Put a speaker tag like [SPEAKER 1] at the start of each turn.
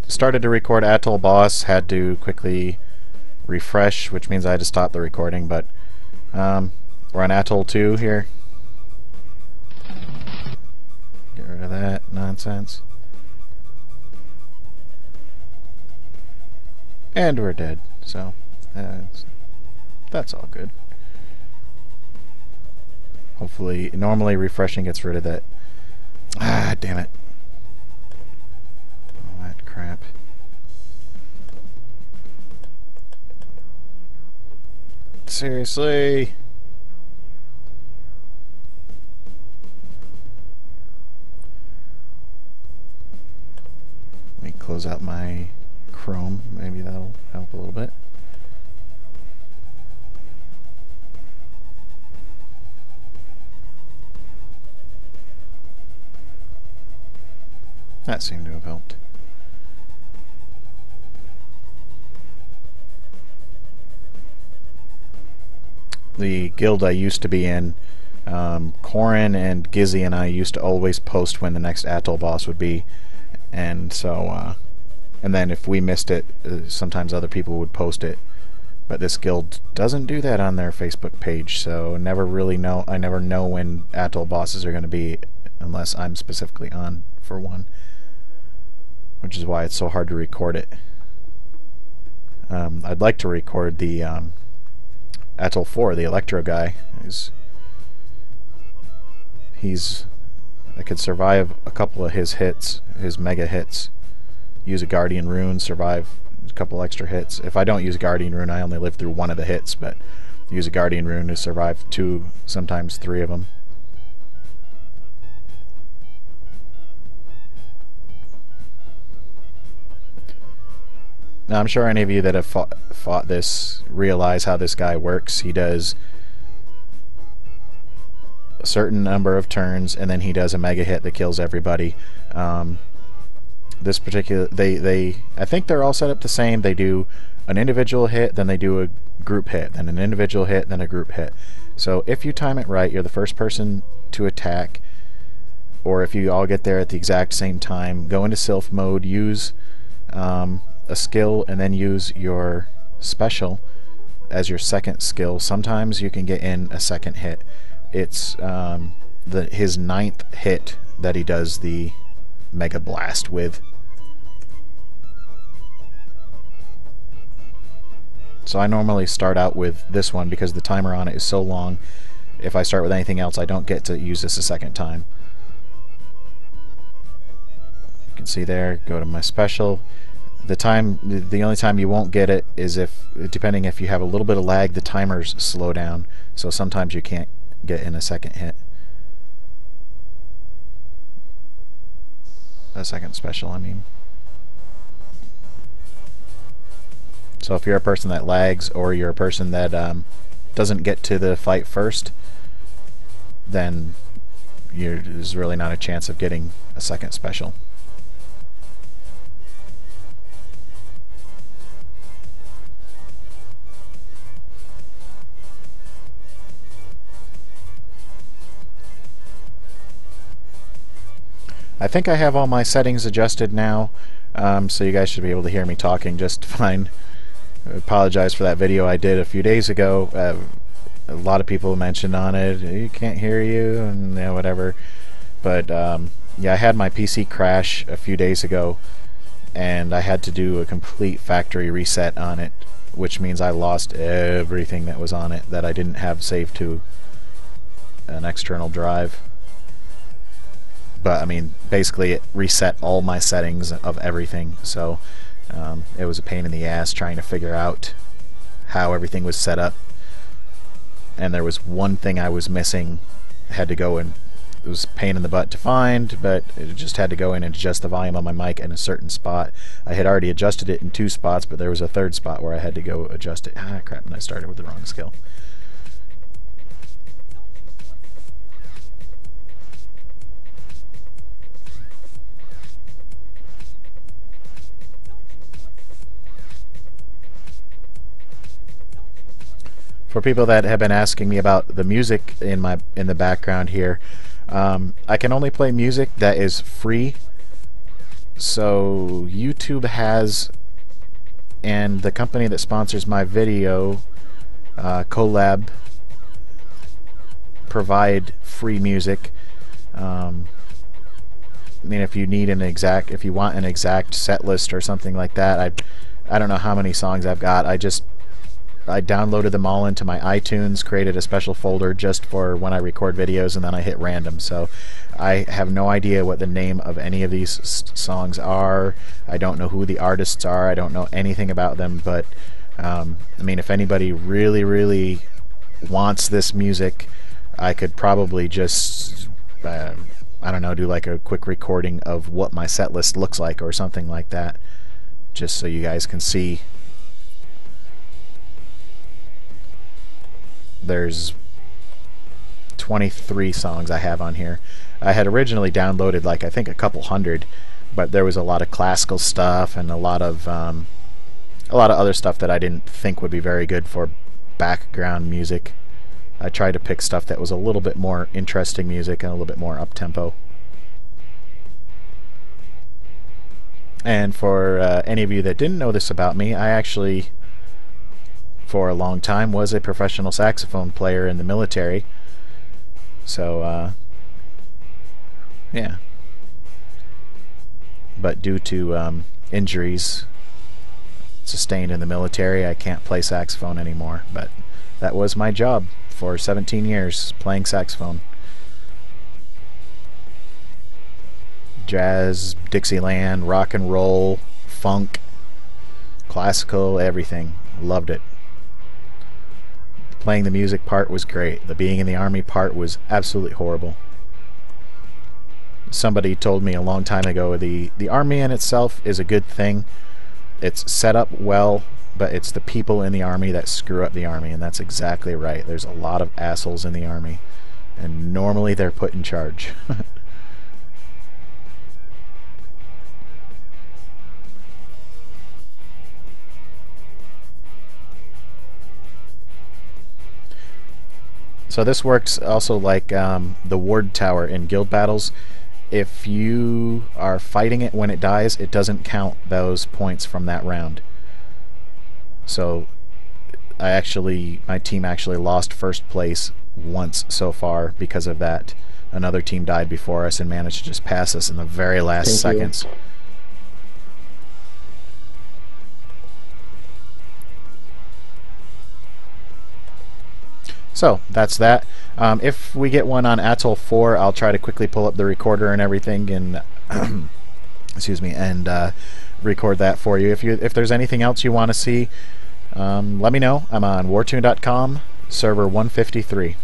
[SPEAKER 1] Started to record Atoll Boss, had to quickly refresh, which means I had to stop the recording, but we're on Atoll 2 here. Get rid of that nonsense. And we're dead, so that's all good. Hopefully, normally refreshing gets rid of that. Ah, damn it. All that crap. Seriously? Let me close out my Chrome. Maybe that'll help a little bit. That seemed to have helped. The guild I used to be in, Corin and Gizzy and I used to always post when the next Atoll boss would be, and so and then if we missed it, sometimes other people would post it. But this guild doesn't do that on their Facebook page, so I never know when Atoll bosses are going to be unless I'm specifically on for one, which is why it's so hard to record it. I'd like to record the Atoll 4, the Electro guy. I could survive a couple of his hits, his mega hits. Use a Guardian Rune, survive a couple extra hits. If I don't use a Guardian Rune, I only live through one of the hits, but use a Guardian Rune to survive 2, sometimes 3 of them. Now, I'm sure any of you that have fought this realize how this guy works. He does a certain number of turns, and then he does a mega hit that kills everybody. This particular, I think they're all set up the same. They do an individual hit, then they do a group hit, then an individual hit, then a group hit. So if you time it right, you're the first person to attack, or if you all get there at the exact same time, go into Sylph mode, use a skill, and then use your special as your second skill. Sometimes you can get in a second hit. It's his 9th hit that he does the Mega Blast with. So I normally start out with this one because the timer on it is so long. If I start with anything else, I don't get to use this a second time. You can see there, go to my special. The only time you won't get it is depending if you have a little bit of lag, the timers slow down, so sometimes you can't get in a second hit. A second special, I mean. So if you're a person that lags, or you're a person that doesn't get to the fight first, then there's really not a chance of getting a second special. I think I have all my settings adjusted now, so you guys should be able to hear me talking just fine. I apologize for that video I did a few days ago. A lot of people mentioned on it, you can't hear you, and whatever. But yeah, I had my PC crash a few days ago, and I had to do a complete factory reset on it, which means I lost everything that was on it that I didn't have saved to an external drive. But I mean, basically it reset all my settings of everything, so it was a pain in the ass trying to figure out how everything was set up. And there was one thing I was missing. I had to go and it was a pain in the butt to find, but it just had to go in and adjust the volume on my mic in a certain spot. I had already adjusted it in 2 spots, but there was a 3rd spot where I had to go adjust it. Ah, crap, and I started with the wrong skill. For people that have been asking me about the music in the background here, I can only play music that is free So YouTube has, and the company that sponsors my video, Collab, provide free music. I mean, if you want an exact set list or something like that, I don't know how many songs I've got. I downloaded them all into my iTunes, created a special folder just for when I record videos, and then I hit random. So I have no idea what the name of any of these songs are. I don't know who the artists are. I don't know anything about them. But I mean, if anybody really, really wants this music, I could probably just I don't know, do like a quick recording of what my set list looks like or something like that, just so you guys can see. There's 23 songs I have on here. I had originally downloaded like I think a couple hundred, but there was a lot of classical stuff and a lot of other stuff that I didn't think would be very good for background music. I tried to pick stuff that was a little bit more interesting music and a little bit more up-tempo. And for any of you that didn't know this about me, I actually, for a long time, was a professional saxophone player in the military. So, yeah. But due to injuries sustained in the military, I can't play saxophone anymore. But that was my job for 17 years, playing saxophone. Jazz, Dixieland, rock and roll, funk, classical, everything. Loved it. Playing the music part was great. The being in the Army part was absolutely horrible. Somebody told me a long time ago, the Army in itself is a good thing. It's set up well, but it's the people in the Army that screw up the Army, and that's exactly right. There's a lot of assholes in the Army, and normally they're put in charge. So this works also like the ward tower in guild battles. If you are fighting it when it dies, it doesn't count those points from that round. So my team actually lost first place once so far because of that. Another team died before us and managed to just pass us in the very last seconds. So that's that. If we get one on Atoll 4, I'll try to quickly pull up the recorder and everything and excuse me, and record that for you. If there's anything else you want to see, let me know. I'm on wartune.com, server 153.